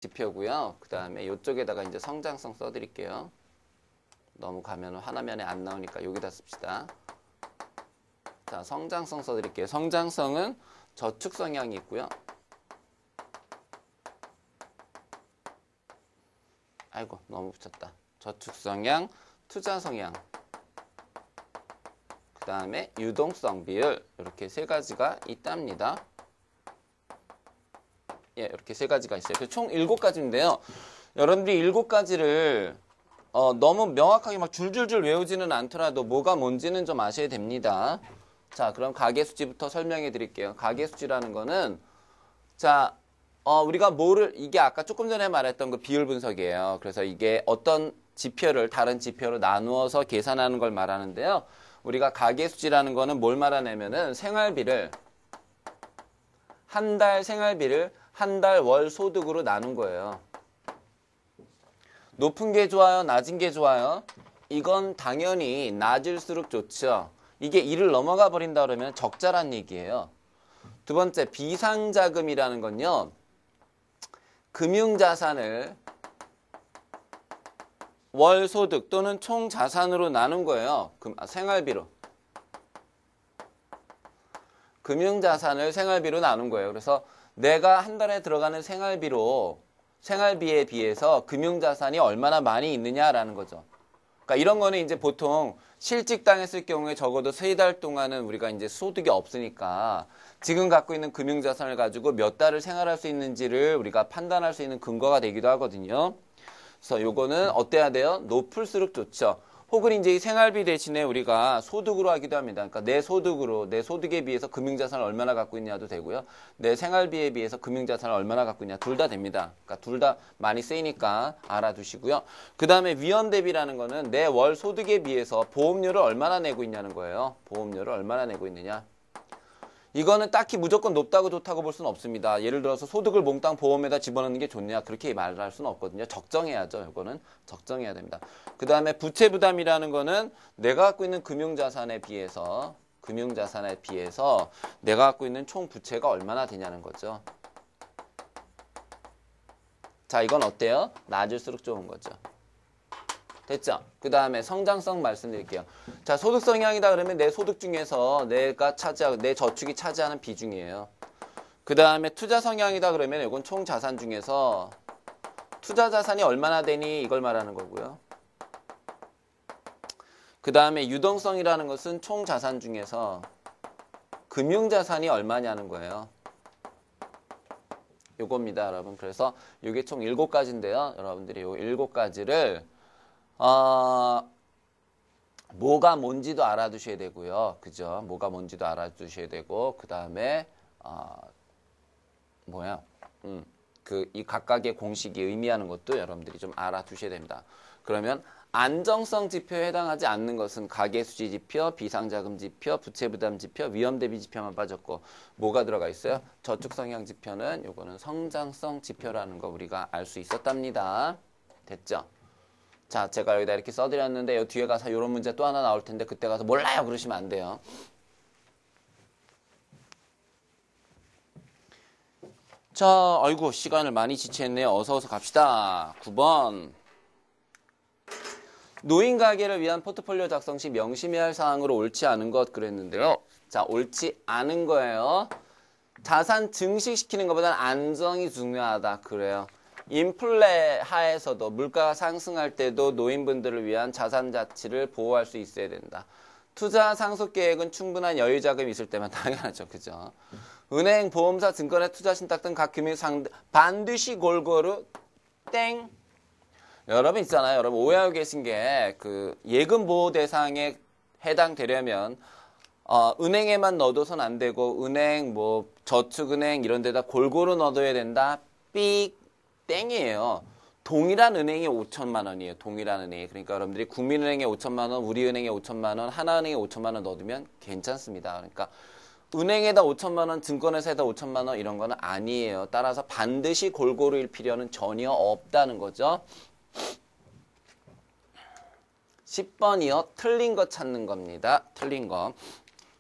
지표고요. 그 다음에 이쪽에다가 이제 성장성 써드릴게요. 너무 가면 하나면에 안 나오니까 여기다 씁시다. 자, 성장성 써드릴게요. 성장성은 저축 성향이 있고요. 아이고, 너무 붙였다. 저축 성향, 투자 성향, 그 다음에 유동성 비율, 이렇게 세 가지가 있답니다. 예, 이렇게 세 가지가 있어요. 총 7가지인데요. 여러분들이 7가지를 너무 명확하게 막 줄줄줄 외우지는 않더라도 뭐가 뭔지는 좀 아셔야 됩니다. 자, 그럼 가계수지부터 설명해 드릴게요. 가계수지라는 거는, 자, 우리가 이게 아까 조금 전에 말했던 그 비율 분석이에요. 그래서 이게 어떤 지표를 다른 지표로 나누어서 계산하는 걸 말하는데요. 우리가 가계수지라는 거는 뭘 말하냐면은 생활비를, 한 달 생활비를 한 달 월 소득으로 나눈 거예요. 높은 게 좋아요? 낮은 게 좋아요? 이건 당연히 낮을수록 좋죠. 이게 1을 넘어가 버린다 그러면 적자란 얘기예요. 두 번째, 비상자금이라는 건요. 금융자산을 월 소득 또는 총 자산으로 나눈 거예요. 생활비로. 금융자산을 생활비로 나눈 거예요. 그래서 내가 한 달에 들어가는 생활비에 비해서 금융자산이 얼마나 많이 있느냐라는 거죠. 그러니까 이런 거는 이제 보통 실직당했을 경우에 적어도 3달 동안은 우리가 이제 소득이 없으니까 지금 갖고 있는 금융자산을 가지고 몇 달을 생활할 수 있는지를 우리가 판단할 수 있는 근거가 되기도 하거든요. 그래서 요거는 어때야 돼요? 높을수록 좋죠. 혹은 이제 이 생활비 대신에 우리가 소득으로 하기도 합니다. 그러니까 내 소득에 비해서 금융자산을 얼마나 갖고 있냐도 되고요. 내 생활비에 비해서 금융자산을 얼마나 갖고 있냐, 둘 다 됩니다. 그러니까 둘 다 많이 쓰이니까 알아두시고요. 그 다음에 위험 대비라는 거는 내 월 소득에 비해서 보험료를 얼마나 내고 있냐는 거예요. 보험료를 얼마나 내고 있느냐. 이거는 딱히 무조건 높다고 좋다고 볼 수는 없습니다. 예를 들어서 소득을 몽땅 보험에다 집어넣는 게 좋냐 그렇게 말할 수는 없거든요. 적정해야죠. 이거는 적정해야 됩니다. 그 다음에 부채 부담이라는 거는 내가 갖고 있는 금융자산에 비해서 내가 갖고 있는 총 부채가 얼마나 되냐는 거죠. 자, 이건 어때요? 낮을수록 좋은 거죠. 됐죠? 그 다음에 성장성 말씀드릴게요. 자, 소득 성향이다 그러면 내 소득 중에서 내 저축이 차지하는 비중이에요. 그 다음에 투자 성향이다 그러면 이건 총 자산 중에서 투자 자산이 얼마나 되니 이걸 말하는 거고요. 그 다음에 유동성이라는 것은 총 자산 중에서 금융 자산이 얼마냐는 거예요. 요겁니다, 여러분. 그래서 이게 총 7가지인데요. 여러분들이 요 7가지를 뭐가 뭔지도 알아두셔야 되고요. 그죠? 뭐가 뭔지도 알아두셔야 되고, 그 다음에, 이 각각의 공식이 의미하는 것도 여러분들이 좀 알아두셔야 됩니다. 그러면 안정성 지표에 해당하지 않는 것은 가계수지 지표, 비상자금 지표, 부채부담 지표, 위험대비 지표만 빠졌고, 뭐가 들어가 있어요? 저축성향 지표는 요거는 성장성 지표라는 거 우리가 알 수 있었답니다. 됐죠? 자, 제가 여기다 이렇게 써드렸는데 요 뒤에 가서 이런 문제 또 하나 나올 텐데 그때 가서 몰라요 그러시면 안 돼요. 자, 아이고 시간을 많이 지체했네요. 어서 갑시다. 9번. 노인 가계를 위한 포트폴리오 작성 시 명심해야 할 사항으로 옳지 않은 것 그랬는데요. 자, 옳지 않은 거예요. 자산 증식시키는 것보다는 안정이 중요하다 그래요. 인플레 하에서도 물가가 상승할 때도 노인분들을 위한 자산 가치를 보호할 수 있어야 된다. 투자 상속 계획은 충분한 여유 자금이 있을 때만 당연하죠. 그죠? 은행, 보험사, 증권의 투자 신탁 등 각 금융 상대 반드시 골고루 땡. 여러분 있잖아요. 여러분 오해하고 계신 게 그 예금 보호 대상에 해당되려면 은행에만 넣어둬선 안 되고 은행, 저축은행 이런 데다 골고루 넣어둬야 된다. 삑. 땡이에요. 동일한 은행에 5천만 원이에요. 동일한 은행에. 그러니까 여러분들이 국민은행에 5천만 원, 우리은행에 5천만 원, 하나은행에 5천만 원 넣어두면 괜찮습니다. 그러니까 은행에다 5천만 원, 증권회사에다 5천만 원 이런 거는 아니에요. 따라서 반드시 골고루일 필요는 전혀 없다는 거죠. 10번이요. 틀린 거 찾는 겁니다. 틀린 거.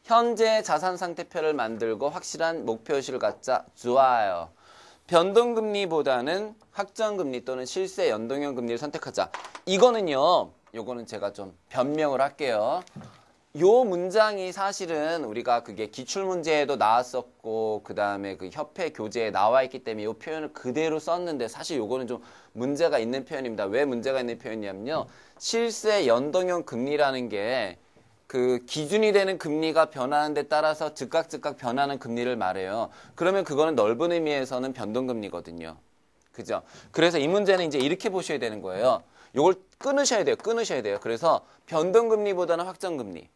현재 자산 상태표를 만들고 확실한 목표의식을 갖자. 좋아요. 변동금리보다는 확정금리 또는 실세 연동형 금리를 선택하자. 요거는 제가 좀 변명을 할게요. 요 문장이 사실은 우리가 그게 기출문제에도 나왔었고 그 다음에 그 협회 교재에 나와 있기 때문에 요 표현을 그대로 썼는데 사실 요거는 좀 문제가 있는 표현입니다. 왜 문제가 있는 표현이냐면요. 실세 연동형 금리라는 게 그 기준이 되는 금리가 변하는 데 따라서 즉각 변하는 금리를 말해요. 그러면 그거는 넓은 의미에서는 변동금리거든요. 그죠? 그래서 이 문제는 이제 이렇게 보셔야 되는 거예요. 요걸 끊으셔야 돼요. 그래서 변동금리보다는 확정금리.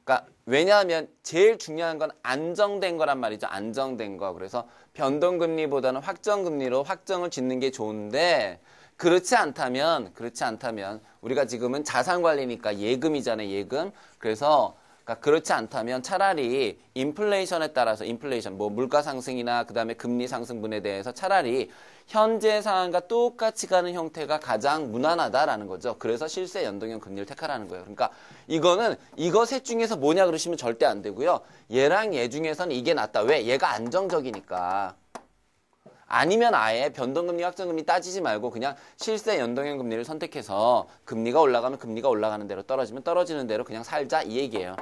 그러니까 왜냐하면 제일 중요한 건 안정된 거란 말이죠. 안정된 거. 그래서 변동금리보다는 확정금리로 확정을 짓는 게 좋은데 그렇지 않다면 우리가 지금은 자산관리니까 예금이잖아요. 예금. 그래서 그렇지 않다면 차라리 인플레이션에 따라서 뭐 물가 상승이나 그다음에 금리 상승분에 대해서 차라리 현재 상황과 똑같이 가는 형태가 가장 무난하다라는 거죠. 그래서 실세 연동형 금리를 택하라는 거예요. 그러니까 이거는 이거 셋 중에서 뭐냐 그러시면 절대 안 되고요. 얘랑 얘 중에서는 이게 낫다. 왜? 얘가 안정적이니까. 아니면 아예 변동금리, 확정금리 따지지 말고 그냥 실세 연동형 금리를 선택해서 금리가 올라가면 금리가 올라가는 대로 떨어지면 떨어지는 대로 그냥 살자 이 얘기예요.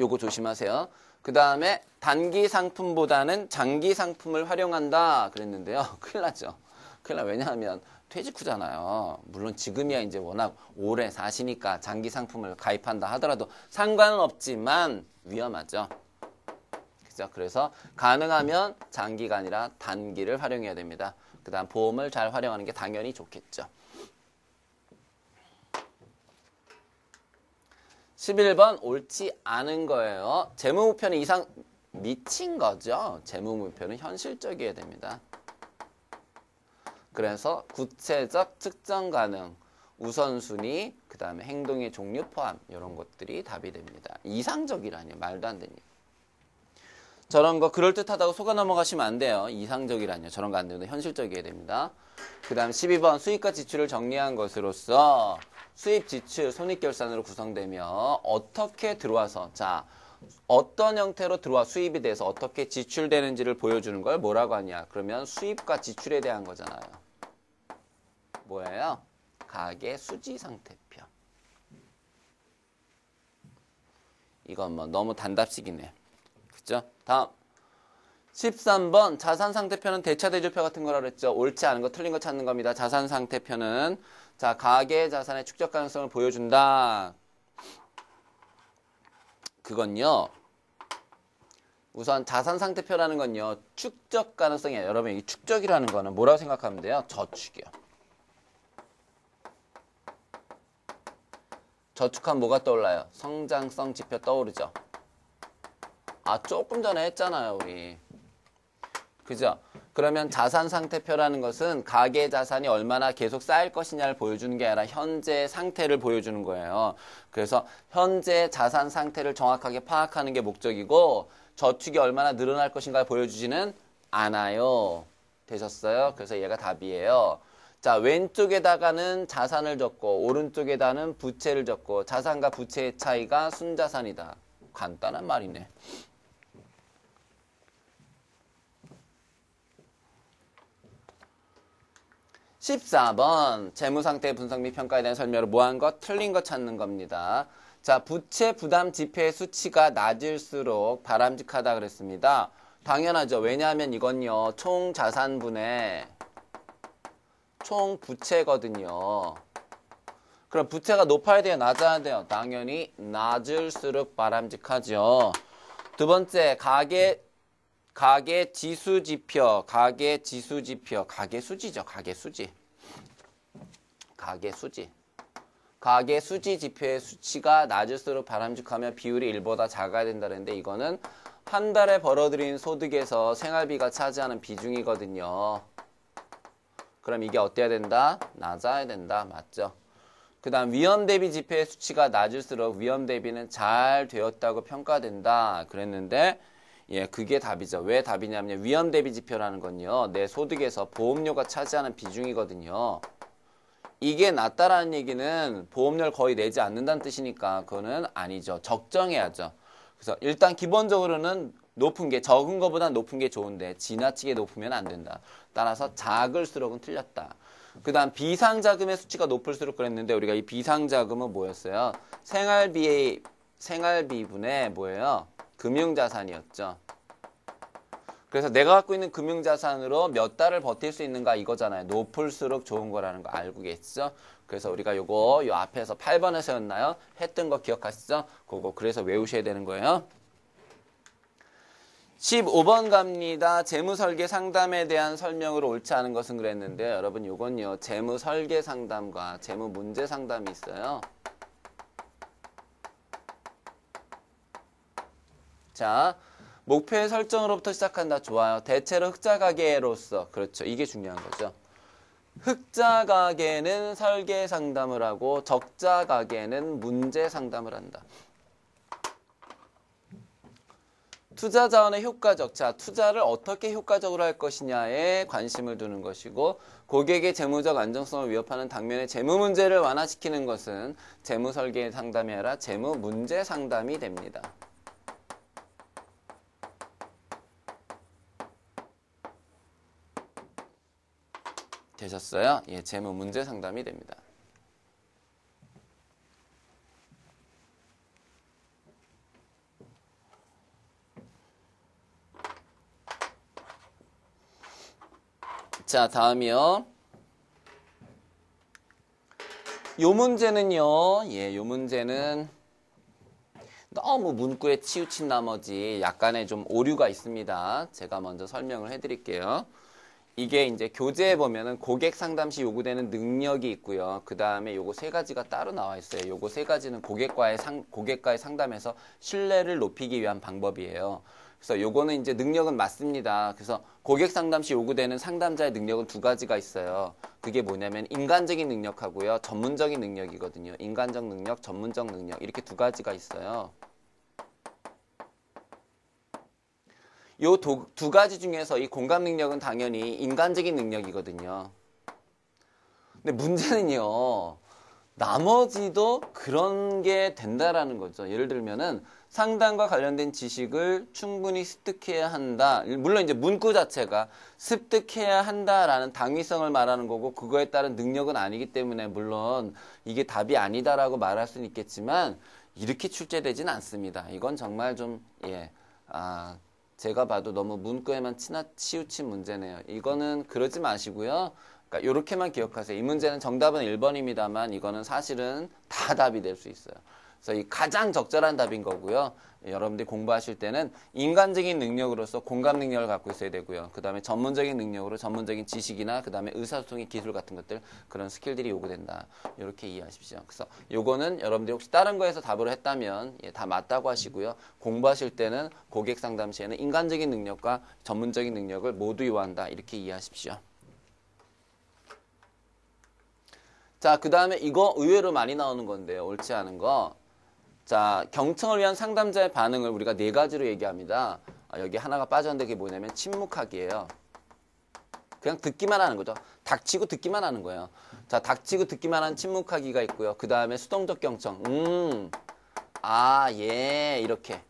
요거 조심하세요. 그 다음에 단기 상품보다는 장기 상품을 활용한다 그랬는데요. 큰일 났죠. 큰일 나. 왜냐하면 퇴직 후잖아요. 물론 지금이야 이제 워낙 오래 사시니까 장기 상품을 가입한다 하더라도 상관은 없지만 위험하죠. 그래서 가능하면 장기가 아니라 단기를 활용해야 됩니다. 그 다음 보험을 잘 활용하는 게 당연히 좋겠죠. 11번 옳지 않은 거예요. 재무목표는 이상 미친 거죠. 재무목표는 현실적이어야 됩니다. 그래서 구체적 측정 가능, 우선순위, 그 다음에 행동의 종류 포함 이런 것들이 답이 됩니다. 이상적이라니요. 말도 안 되니. 저런 거 그럴듯하다고 속아 넘어가시면 안 돼요. 이상적이라뇨. 저런 거 안 되는데 현실적이어야 됩니다. 그 다음 12번 수입과 지출을 정리한 것으로서 수입, 지출, 손익결산으로 구성되며 어떻게 들어와서 어떤 형태로 들어와 수입이 돼서 어떻게 지출되는지를 보여주는 걸 뭐라고 하냐. 그러면 수입과 지출에 대한 거잖아요. 뭐예요? 가계 수지 상태표. 이건 뭐 너무 단답식이네. 그죠? 다음 13번 자산상태표는 대차대조표 같은 거라 그랬죠. 옳지 않은 거 틀린 거 찾는 겁니다. 자산상태표는 가계 자산의 축적 가능성을 보여준다. 그건요. 우선 자산상태표라는 건요. 축적 가능성이에요. 여러분 이 축적이라는 거는 뭐라고 생각하면 돼요? 저축이요. 저축하면 뭐가 떠올라요? 성장성 지표 떠오르죠. 조금 전에 했잖아요, 우리. 그죠? 그러면 자산상태표라는 것은 가계 자산이 얼마나 계속 쌓일 것이냐를 보여주는 게 아니라 현재 상태를 보여주는 거예요. 그래서 현재 자산 상태를 정확하게 파악하는 게 목적이고 저축이 얼마나 늘어날 것인가를 보여주지는 않아요. 되셨어요? 그래서 얘가 답이에요. 자, 왼쪽에다가는 자산을 적고 오른쪽에다는 부채를 적고 자산과 부채의 차이가 순자산이다. 간단한 말이네. 14번 재무상태 분석 및 평가에 대한 설명으로 뭐한 것? 틀린 거 찾는 겁니다. 자, 부채 부담 지표의 수치가 낮을수록 바람직하다 그랬습니다. 당연하죠. 왜냐하면 이건요. 총 자산분의 총 부채거든요. 그럼 부채가 높아야 돼요? 낮아야 돼요? 당연히 낮을수록 바람직하죠. 두 번째, 가계 지수지표, 가계수지죠. 가계수지 지표의 수치가 낮을수록 바람직하며 비율이 1보다 작아야 된다는데 이거는 한 달에 벌어들인 소득에서 생활비가 차지하는 비중이거든요. 그럼 이게 어때야 된다? 낮아야 된다. 맞죠? 그 다음 위험 대비 지표의 수치가 낮을수록 위험 대비는 잘 되었다고 평가된다. 그랬는데 그게 답이죠. 왜 답이냐면 위험 대비 지표라는 건요. 내 소득에서 보험료가 차지하는 비중이거든요. 이게 낮다라는 얘기는 보험료를 거의 내지 않는다는 뜻이니까 그거는 아니죠. 적정해야죠. 그래서 일단 기본적으로는 높은 게 적은 거보다 높은 게 좋은데 지나치게 높으면 안 된다. 따라서 작을수록은 틀렸다. 그 다음 비상자금의 수치가 높을수록 그랬는데 우리가 이 비상자금은 뭐였어요? 생활비분의 뭐예요? 금융자산이었죠. 그래서 내가 갖고 있는 금융자산으로 몇 달을 버틸 수 있는가 이거잖아요. 높을수록 좋은 거라는 거 알고 계시죠? 그래서 우리가 요 앞에서 8번에서였나요? 했던 거 기억하시죠? 그거 그래서 외우셔야 되는 거예요. 15번 갑니다. 재무설계 상담에 대한 설명으로 옳지 않은 것은 그랬는데 여러분 요건요. 재무설계 상담과 재무문제 상담이 있어요. 자, 목표의 설정으로부터 시작한다. 좋아요. 대체로 흑자가계로서 그렇죠. 이게 중요한 거죠. 흑자가계는 설계 상담을 하고 적자가계는 문제 상담을 한다. 투자 자원의 효과적, 자, 투자를 어떻게 효과적으로 할 것이냐에 관심을 두는 것이고 고객의 재무적 안정성을 위협하는 당면의 재무 문제를 완화시키는 것은 재무 설계 상담이 아니라 재무 문제 상담이 됩니다. 되셨어요? 예, 재무 문제 상담이 됩니다. 자, 다음이요. 요 문제는요. 예, 요 문제는 너무 문구에 치우친 나머지 약간의 좀 오류가 있습니다. 제가 먼저 설명을 해드릴게요. 이게 이제 교재에 보면은 고객 상담 시 요구되는 능력이 있고요. 그 다음에 요거 세 가지가 따로 나와 있어요. 요거 세 가지는 고객과의 상담에서 신뢰를 높이기 위한 방법이에요. 그래서 요거는 이제 능력은 맞습니다. 그래서 고객 상담 시 요구되는 상담자의 능력은 두 가지가 있어요. 그게 뭐냐면 인간적인 능력하고요. 전문적인 능력이거든요. 인간적 능력, 전문적 능력 이렇게 두 가지가 있어요. 요 두 가지 중에서 이 공감 능력은 당연히 인간적인 능력이거든요. 근데 문제는요. 나머지도 그런 게 된다라는 거죠. 예를 들면은 상담과 관련된 지식을 충분히 습득해야 한다. 물론 이제 문구 자체가 습득해야 한다라는 당위성을 말하는 거고 그거에 따른 능력은 아니기 때문에 물론 이게 답이 아니다라고 말할 수는 있겠지만 이렇게 출제되지는 않습니다. 이건 정말 좀 제가 봐도 너무 문구에만 치우친 문제네요. 이거는 그러지 마시고요. 그러니까 이렇게만 기억하세요. 이 문제는 정답은 1번입니다만 이거는 사실은 다 답이 될 수 있어요. 그래서 이 가장 적절한 답인 거고요. 여러분들이 공부하실 때는 인간적인 능력으로서 공감 능력을 갖고 있어야 되고요. 그 다음에 전문적인 능력으로 전문적인 지식이나 그 다음에 의사소통의 기술 같은 것들 그런 스킬들이 요구된다. 이렇게 이해하십시오. 그래서 요거는 여러분들이 혹시 다른 거에서 답을 했다면 다 맞다고 하시고요. 공부하실 때는 고객 상담 시에는 인간적인 능력과 전문적인 능력을 모두 요한다. 이렇게 이해하십시오. 자, 그 다음에 이거 의외로 많이 나오는 건데요. 옳지 않은 거. 자, 경청을 위한 상담자의 반응을 우리가 네 가지로 얘기합니다. 여기 하나가 빠졌는데 그게 뭐냐면 침묵하기예요. 그냥 듣기만 하는 거죠. 닥치고 듣기만 하는 거예요. 자, 닥치고 듣기만 하는 침묵하기가 있고요. 그 다음에 수동적 경청. 예, 이렇게.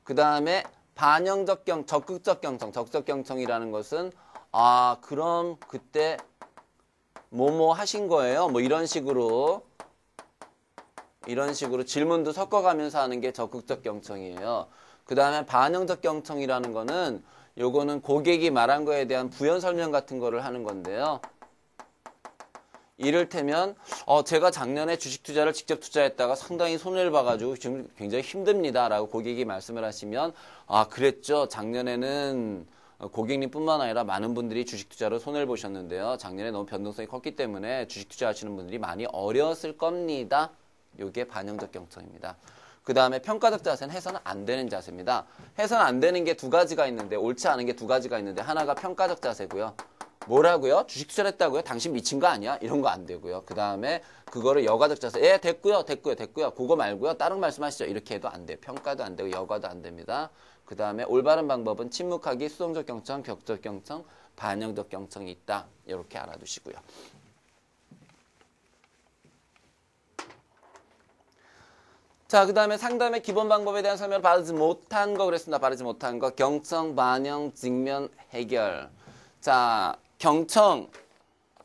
그 다음에 반영적 적극적 경청. 적극적 경청이라는 것은 그럼 그때 뭐뭐 하신 거예요? 뭐 이런 식으로 질문도 섞어가면서 하는 게 적극적 경청이에요. 그 다음에 반영적 경청이라는 거는 요거는 고객이 말한 거에 대한 부연 설명 같은 거를 하는 건데요. 이를테면 제가 작년에 주식 투자를 직접 투자했다가 상당히 손해를 봐가지고 지금 굉장히 힘듭니다 라고 고객이 말씀을 하시면 그랬죠. 작년에는 고객님뿐만 아니라 많은 분들이 주식 투자로 손해를 보셨는데요. 작년에 너무 변동성이 컸기 때문에 주식 투자하시는 분들이 많이 어려웠을 겁니다. 이게 반영적 경청입니다. 그 다음에 평가적 자세는 해서는 안 되는 자세입니다. 해서는 안 되는 게 두 가지가 있는데 옳지 않은 게 두 가지가 있는데 하나가 평가적 자세고요. 뭐라고요? 주식 투자를 했다고요? 당신 미친 거 아니야? 이런 거 안 되고요. 그 다음에 그거를 여과적 자세. 됐고요. 그거 말고요. 다른 말씀하시죠. 이렇게 해도 안 돼요. 평가도 안 되고 여과도 안 됩니다. 그 다음에 올바른 방법은 침묵하기, 수동적 경청, 격적 경청, 반영적 경청이 있다. 이렇게 알아두시고요. 자, 그 다음에 상담의 기본 방법에 대한 설명을 받지 못한 거 그랬습니다. 받지 못한 거. 경청, 반영, 직면, 해결. 자, 경청.